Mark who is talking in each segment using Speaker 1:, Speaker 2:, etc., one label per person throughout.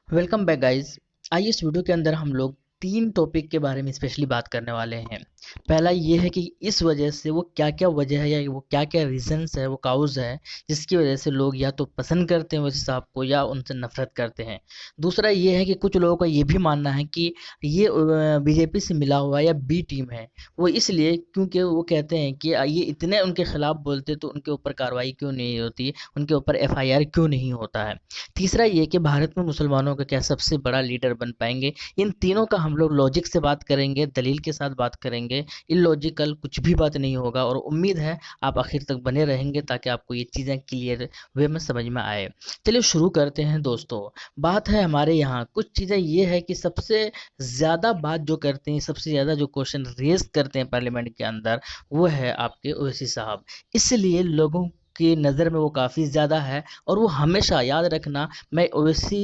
Speaker 1: Welcome back guys. आइए इस video के अंदर हम लोग तीन टॉपिक के बारे में स्पेशली बात करने वाले हैं। पहला ये है कि इस वजह से वो क्या क्या वजह है या वो क्या क्या रीजंस है, वो काउज है जिसकी वजह से लोग या तो पसंद करते हैं वैसे साहब को या उनसे नफरत करते हैं। दूसरा ये है कि कुछ लोगों का ये भी मानना है कि ये बीजेपी से मिला हुआ या बी टीम है। वो इसलिए क्योंकि वो कहते हैं कि ये इतने उनके खिलाफ बोलते तो उनके ऊपर कार्रवाई क्यों नहीं होती, उनके ऊपर एफआईआर क्यों नहीं होता है। तीसरा ये कि भारत में मुसलमानों का क्या सबसे बड़ा लीडर बन पाएंगे। इन तीनों का हम लोग लॉजिक से बात करेंगे, दलील के साथ बात करेंगे। इलॉजिकल कुछ भी बात नहीं होगा और उम्मीद है आप आखिर तक बने रहेंगे ताकि आपको ये चीज़ें क्लियर वे में समझ में आए। चलिए शुरू करते हैं दोस्तों। बात है हमारे यहाँ कुछ चीज़ें ये है कि सबसे ज़्यादा बात जो करते हैं, सबसे ज़्यादा जो क्वेश्चन रेज करते हैं पार्लियामेंट के अंदर, वो है आपके ओवैसी साहब। इसलिए लोगों की नज़र में वो काफ़ी ज़्यादा है। और वो हमेशा याद रखना, मैं ओवैसी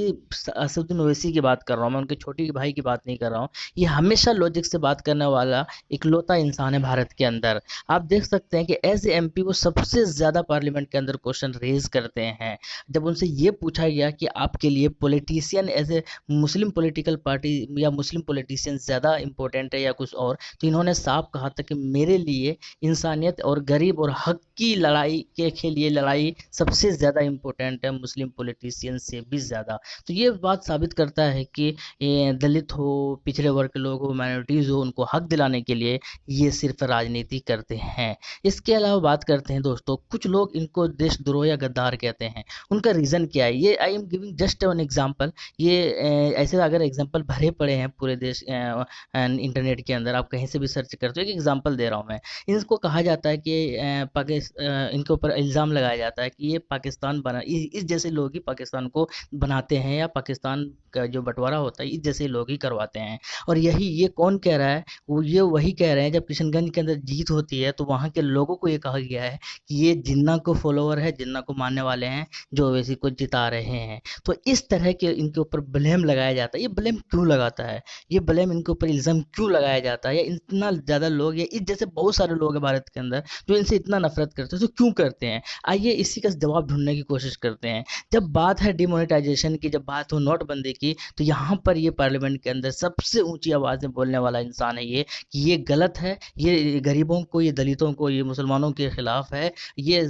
Speaker 1: असदुद्दीन ओवैसी की बात कर रहा हूँ, मैं उनके छोटे भाई की बात नहीं कर रहा हूँ। ये हमेशा लॉजिक से बात करने वाला इकलौता इंसान है भारत के अंदर। आप देख सकते हैं कि एज ए एमपी वो सबसे ज़्यादा पार्लियामेंट के अंदर क्वेश्चन रेज करते हैं। जब उनसे ये पूछा गया कि आपके लिए politician as a Muslim political party या मुस्लिम पॉलिटिशियन ज़्यादा इंपॉर्टेंट है या कुछ और, तो इन्होंने साफ कहा था कि मेरे लिए इंसानियत और गरीब और हक की लड़ाई के लिए लड़ाई सबसे ज़्यादा इम्पोर्टेंट है, मुस्लिम पॉलिटिशियन से भी ज़्यादा। तो ये बात साबित करता है कि दलित हो, पिछड़े वर्ग के लोग हो, माइनॉरिटीज़ हो, उनको हक दिलाने के लिए ये सिर्फ राजनीति करते हैं। इसके अलावा बात करते हैं दोस्तों, कुछ लोग इनको देशद्रोह या गद्दार कहते हैं। उनका रीज़न क्या है, ये I am giving just one example. ये ऐसे अगर एग्जाम्पल भरे पड़े हैं पूरे देश इंटरनेट के अंदर, आप कहीं से भी सर्च करते हो, एक एग्जाम्पल दे रहा हूँ मैं। इनको कहा जाता है कि इनके ऊपर इल्ज़ाम लगाया जाता है कि ये पाकिस्तान बना, इस जैसे लोग ही पाकिस्तान को बनाते हैं या पाकिस्तान का जो बंटवारा होता है इस जैसे लोग ही करवाते हैं। और यही ये कौन कह रहा है, वो ये वही कह रहे हैं जब किशनगंज के अंदर जीत होती है तो वहाँ के लोगों को ये कहा गया है कि ये जिन्ना को फॉलोवर है, जिन्ना को मानने वाले हैं, जो ओवैसी को जिता रहे हैं। तो इस तरह के इनके ऊपर ब्लेम लगाया जाता है। ये ब्लेम क्यों लगाता है, ये ब्लेम इनके ऊपर इल्ज़ाम क्यों लगाया जाता है, या इतना ज़्यादा लोग या इस जैसे बहुत सारे लोग हैं भारत के अंदर जो इनसे इतना नफरत करते हैं, तो क्यों करते हैं। आइए इसी का जवाब ढूंढने की कोशिश करते हैं। जब बात है डिमोनेटाइजेशन की, जब बात हो नोटबंदी की, तो यहाँ पर ये पार्लियामेंट के अंदर सबसे ऊंची आवाज़ में बोलने वाला इंसान है ये, कि ये गलत है, ये गरीबों को, ये दलितों को, ये मुसलमानों के खिलाफ है। ये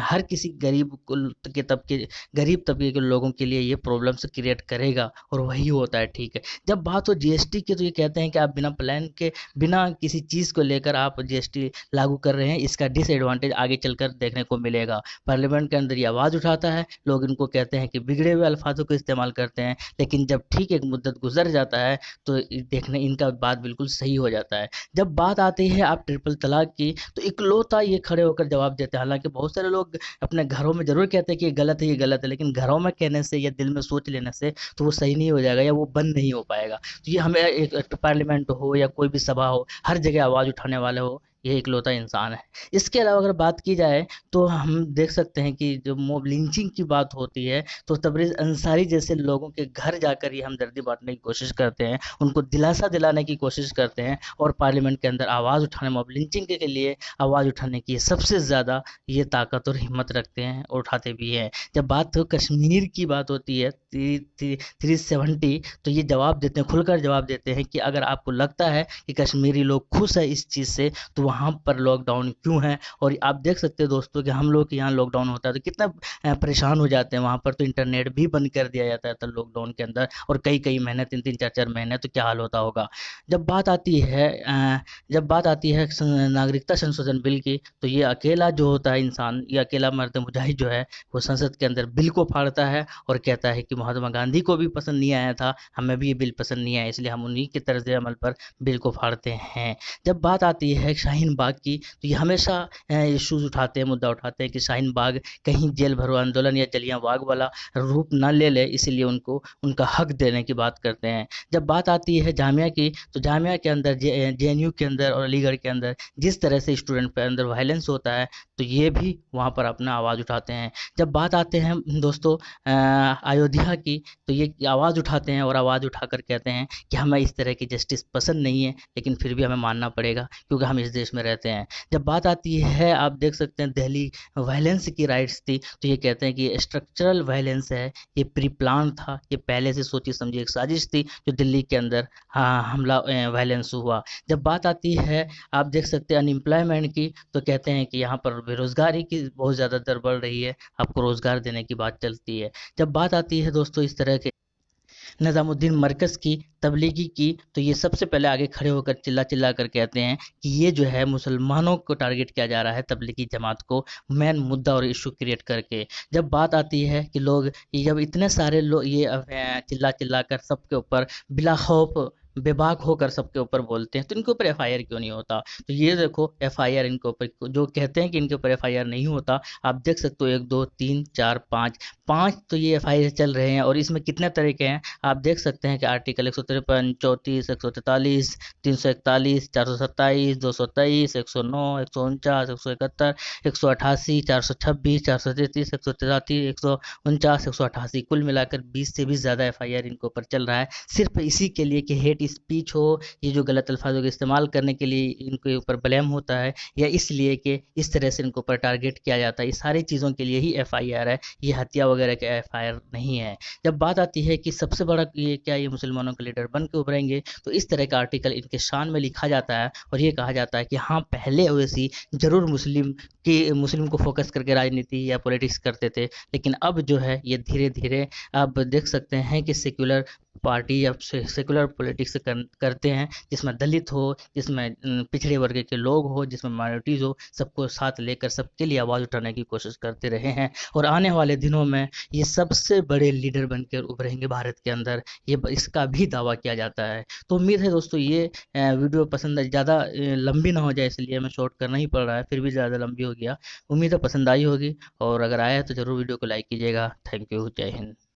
Speaker 1: हर किसी के तबके, गरीब तबके के लोगों के लिए ये प्रॉब्लम्स क्रिएट करेगा और वही होता है। ठीक है, जब बात हो जीएसटी की, तो ये कहते हैं कि आप बिना प्लान के, बिना किसी चीज़ को लेकर आप जीएसटी लागू कर रहे हैं, इसका डिसएडवांटेज आगे चलकर देखने को मिलेगा। पार्लियामेंट के अंदर ये आवाज़ उठाता है, लोग इनको कहते हैं कि बिगड़े हुए अल्फाजों को इस्तेमाल करते हैं, लेकिन जब ठीक एक मुद्दत गुजर जाता है तो देखने इनका बात बिल्कुल सही हो जाता है। जब बात आती है आप ट्रिपल तलाक की, तो इकलौता ये खड़े होकर जवाब देते हैं। हालांकि बहुत सारे लोग अपने घरों में जरूर कहते हैं कि ये गलत है, ये गलत है, लेकिन घरों में कहने से या दिल में सोच लेने से तो वो सही नहीं हो जाएगा या वो बंद नहीं हो पाएगा। तो ये हमें एक पार्लियामेंट हो या कोई भी सभा हो, हर जगह आवाज़ उठाने वाले हो, ये इकलौता इंसान है। इसके अलावा अगर बात की जाए तो हम देख सकते हैं कि जो मॉब लिंचिंग की बात होती है, तो तबरेज़ अंसारी जैसे लोगों के घर जाकर ये हमदर्दी बांटने की कोशिश करते हैं, उनको दिलासा दिलाने की कोशिश करते हैं और पार्लियामेंट के अंदर आवाज़ उठाने, मॉब लिंचिंग के लिए आवाज़ उठाने की सबसे ज़्यादा ये ताकत और हिम्मत रखते हैं और उठाते भी हैं। जब बात हो कश्मीर की बात होती है, 370, तो ये जवाब देते हैं, खुलकर जवाब देते हैं कि अगर आपको लगता है कि कश्मीरी लोग खुश है इस चीज़ से, तो वहाँ पर लॉकडाउन क्यों है। और आप देख सकते हैं दोस्तों कि हम लोग के यहाँ लॉकडाउन होता है तो कितना परेशान हो जाते हैं। वहाँ पर तो इंटरनेट भी बंद कर दिया जाता है तो लॉकडाउन के अंदर, और कई कई महीने, 3 3 4 4 महीने, तो क्या हाल होता होगा। जब बात आती है जब बात आती है नागरिकता संशोधन बिल की, तो ये अकेला जो होता है इंसान, ये अकेला मर्द मुजाहिद जो है, वो संसद के अंदर बिल को फाड़ता है और कहता है कि महात्मा गांधी को भी पसंद नहीं आया था, हमें भी ये बिल पसंद नहीं आया, इसलिए हम उन्हीं के तर्ज अमल पर बिल को फाड़ते हैं। जब बात आती है शाहीन बाग की, तो ये हमेशा इश्यूज उठाते हैं, मुद्दा उठाते हैं कि शाहीन बाग कहीं जेल भरो आंदोलन या जलियां बाग वाला रूप ना ले ले, इसीलिए उनको उनका हक देने की बात करते हैं। जब बात आती है जामिया की, तो जामिया के अंदर, जेएनयू के अंदर और अलीगढ़ के अंदर जिस तरह से स्टूडेंट पर अंदर वायलेंस होता है, तो ये भी वहाँ पर अपना आवाज़ उठाते हैं। जब बात आते हैं दोस्तों अयोध्या की, तो ये आवाज़ उठाते हैं और आवाज़ उठाकर कहते हैं कि हमें इस तरह की जस्टिस पसंद नहीं है, लेकिन फिर भी हमें मानना पड़ेगा क्योंकि हम इस देश प्रदेश में रहते हैं। जब बात आती है, आप देख सकते हैं दिल्ली वायलेंस की राइट्स थी, तो ये कहते हैं कि ये स्ट्रक्चरल वायलेंस है, ये प्री प्लान था, ये पहले से सोची समझी एक साजिश थी जो दिल्ली के अंदर हाँ हमला वायलेंस हुआ। जब बात आती है, आप देख सकते हैं अनएम्प्लॉयमेंट की, तो कहते हैं कि यहाँ पर बेरोजगारी की बहुत ज़्यादा दर बढ़ रही है, आपको रोजगार देने की बात चलती है। जब बात आती है दोस्तों इस तरह के निज़ामुद्दीन मरकज़ की, तबलीगी की, तो ये सबसे पहले आगे खड़े होकर चिल्ला चिल्ला कर कहते हैं कि ये जो है मुसलमानों को टारगेट किया जा रहा है, तबलीगी जमात को मेन मुद्दा और इशू क्रिएट करके। जब बात आती है कि लोग, जब इतने सारे लोग ये चिल्ला चिल्ला कर सबके ऊपर बिला खौफ बेबाक होकर सबके ऊपर बोलते हैं, तो इनके ऊपर एफआईआर क्यों नहीं होता? तो ये देखो एफआईआर इनके ऊपर, जो कहते हैं कि इनके ऊपर एफआईआर नहीं होता, आप देख सकते हो 1 2 3 4 5 5 तो ये एफआईआर चल रहे हैं। और इसमें कितने तरीके हैं आप देख सकते हैं कि आर्टिकल 153, 34, 143, 341, 427, 223, 109, 149, 171, 188, 426, 433, 133, 149, 188, कुल मिलाकर 20 से भी ज़्यादा एफआईआर इनके ऊपर चल रहा है, सिर्फ इसी के लिए कि हेट स्पीच हो, ये जो गलत अल्फाजों का इस्तेमाल करने के लिए इनके ऊपर ब्लेम होता है, या इसलिए कि इस तरह से इनके ऊपर टारगेट किया जाता है। ये सारी चीज़ों के लिए ही एफआईआर है, ये हत्या वगैरह के एफआईआर नहीं है। जब बात आती है कि सबसे बड़ा ये क्या ये मुसलमानों के लीडर बन के उभरेंगे, तो इस तरह का आर्टिकल इनके शान में लिखा जाता है और ये कहा जाता है कि हाँ पहले ओवैसी जरूर मुस्लिम को फोकस करके राजनीति या पॉलिटिक्स करते थे, लेकिन अब जो है ये धीरे धीरे आप देख सकते हैं कि सेक्युलर पार्टी या सेकुलर पॉलिटिक्स करते हैं, जिसमें दलित हो, जिसमें पिछड़े वर्ग के लोग हो, जिसमें माइनॉरिटीज़ हो, सबको साथ लेकर सबके लिए आवाज़ उठाने की कोशिश करते रहे हैं। और आने वाले दिनों में ये सबसे बड़े लीडर बनकर उभरेंगे भारत के अंदर, ये इसका भी दावा किया जाता है। तो उम्मीद है दोस्तों ये वीडियो पसंद ज़्यादा लंबी ना हो जाए, इसलिए हमें शॉर्ट करना ही पड़ रहा है, फिर भी ज़्यादा लंबी हो गया। उम्मीद है पसंद आई होगी, और अगर आया है तो ज़रूर वीडियो को लाइक कीजिएगा। थैंक यू, जय हिंद।